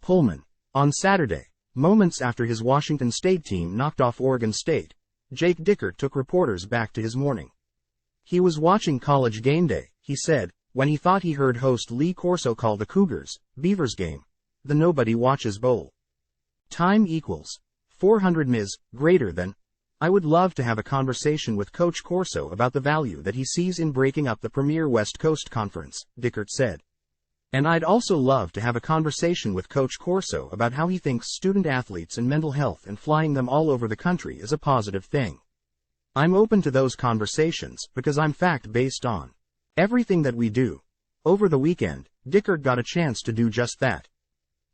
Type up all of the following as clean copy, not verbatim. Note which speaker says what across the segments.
Speaker 1: Pullman. On Saturday, moments after his Washington State team knocked off Oregon State, Jake Dickert took reporters back to his morning. He was watching College GameDay, he said, when he thought he heard host Lee Corso call the Cougars, Beavers game, the Nobody Watches Bowl. Time equals 400 ms, greater than. I would love to have a conversation with Coach Corso about the value that he sees in breaking up the premier West Coast Conference, Dickert said. And I'd also love to have a conversation with Coach Corso about how he thinks student athletes and mental health and flying them all over the country is a positive thing. I'm open to those conversations because I'm fact-based on everything that we do. Over the weekend, Dickert got a chance to do just that.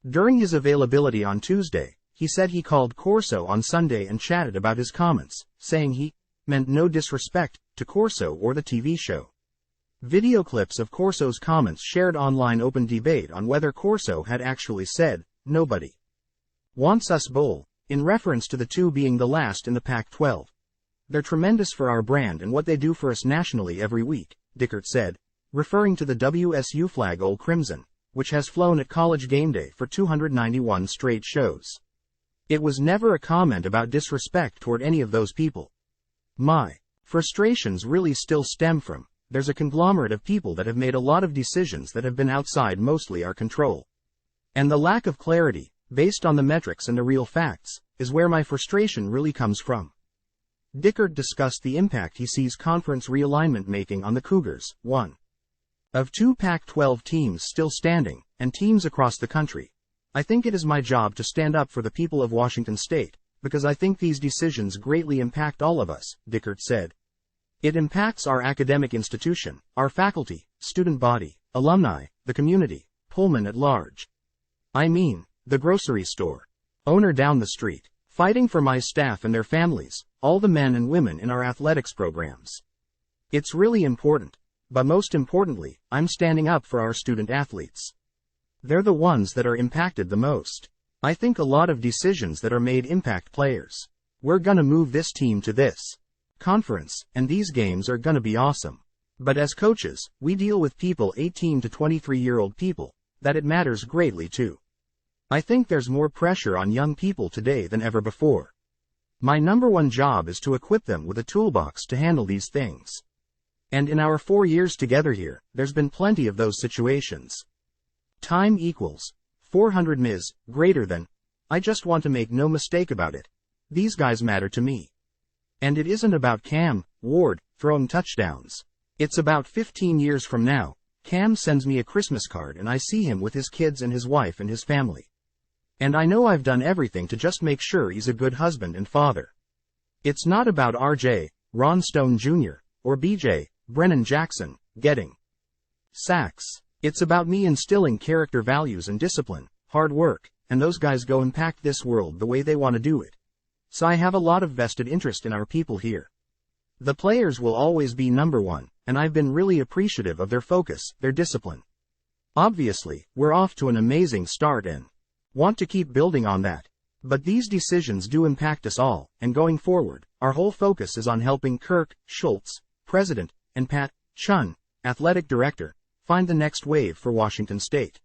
Speaker 1: During his availability on Tuesday, he said he called Corso on Sunday and chatted about his comments, saying he meant no disrespect to Corso or the TV show. Video clips of Corso's comments shared online open debate on whether Corso had actually said, "Nobody wants us bowl," in reference to the two being the last in the Pac-12. They're tremendous for our brand and what they do for us nationally every week, Dickert said, referring to the WSU flag Old Crimson, which has flown at College GameDay for 291 straight shows. It was never a comment about disrespect toward any of those people. My frustrations really still stem from, there's a conglomerate of people that have made a lot of decisions that have been outside mostly our control. And the lack of clarity, based on the metrics and the real facts, is where my frustration really comes from. Dickert discussed the impact he sees conference realignment making on the Cougars, one of two Pac-12 teams still standing, and teams across the country. I think it is my job to stand up for the people of Washington State, because I think these decisions greatly impact all of us, Dickert said. It impacts our academic institution, our faculty, student body, alumni, the community, Pullman at large. I mean, the grocery store owner down the street, fighting for my staff and their families, all the men and women in our athletics programs. It's really important, but most importantly, I'm standing up for our student athletes. They're the ones that are impacted the most. I think a lot of decisions that are made impact players. We're gonna move this team to this conference, and these games are gonna be awesome. But as coaches, we deal with people 18 to 23-year-old people, that it matters greatly to. I think there's more pressure on young people today than ever before. My number one job is to equip them with a toolbox to handle these things. And in our 4 years together here, there's been plenty of those situations. Time equals 400 ms, greater than. I just want to make no mistake about it. These guys matter to me. And it isn't about Cam Ward throwing touchdowns. It's about 15 years from now, Cam sends me a Christmas card and I see him with his kids and his wife and his family. And I know I've done everything to just make sure he's a good husband and father. It's not about RJ, Ron Stone Jr., or BJ, Brennan Jackson, getting sacks. It's about me instilling character values and discipline, hard work, and those guys go impact this world the way they want to do it. So I have a lot of vested interest in our people here. The players will always be number one, and I've been really appreciative of their focus, their discipline. Obviously, we're off to an amazing start and want to keep building on that. But these decisions do impact us all, and going forward, our whole focus is on helping Kirk Schultz, President, and Pat Chun, Athletic Director, find the next wave for Washington State.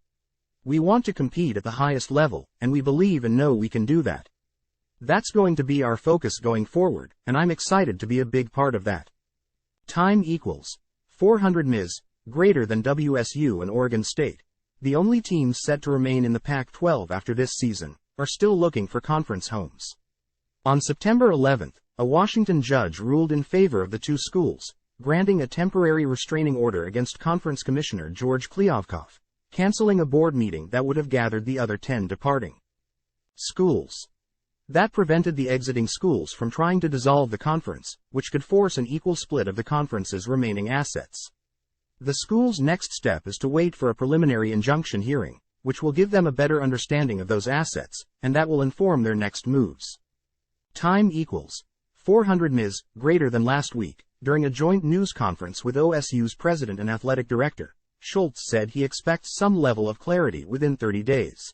Speaker 1: We want to compete at the highest level, and we believe and know we can do that. That's going to be our focus going forward, and I'm excited to be a big part of that. Time equals 400 ms, greater than WSU and Oregon State. The only teams set to remain in the Pac-12 after this season are still looking for conference homes. On September 11th, a Washington judge ruled in favor of the two schools, granting a temporary restraining order against Conference Commissioner George Kliavkoff, canceling a board meeting that would have gathered the other 10 departing schools. That prevented the exiting schools from trying to dissolve the conference, which could force an equal split of the conference's remaining assets. The school's next step is to wait for a preliminary injunction hearing, which will give them a better understanding of those assets, and that will inform their next moves. Time equals 400 ms, greater than last week, during a joint news conference with OSU's president and athletic director. Schultz said he expects some level of clarity within 30 days.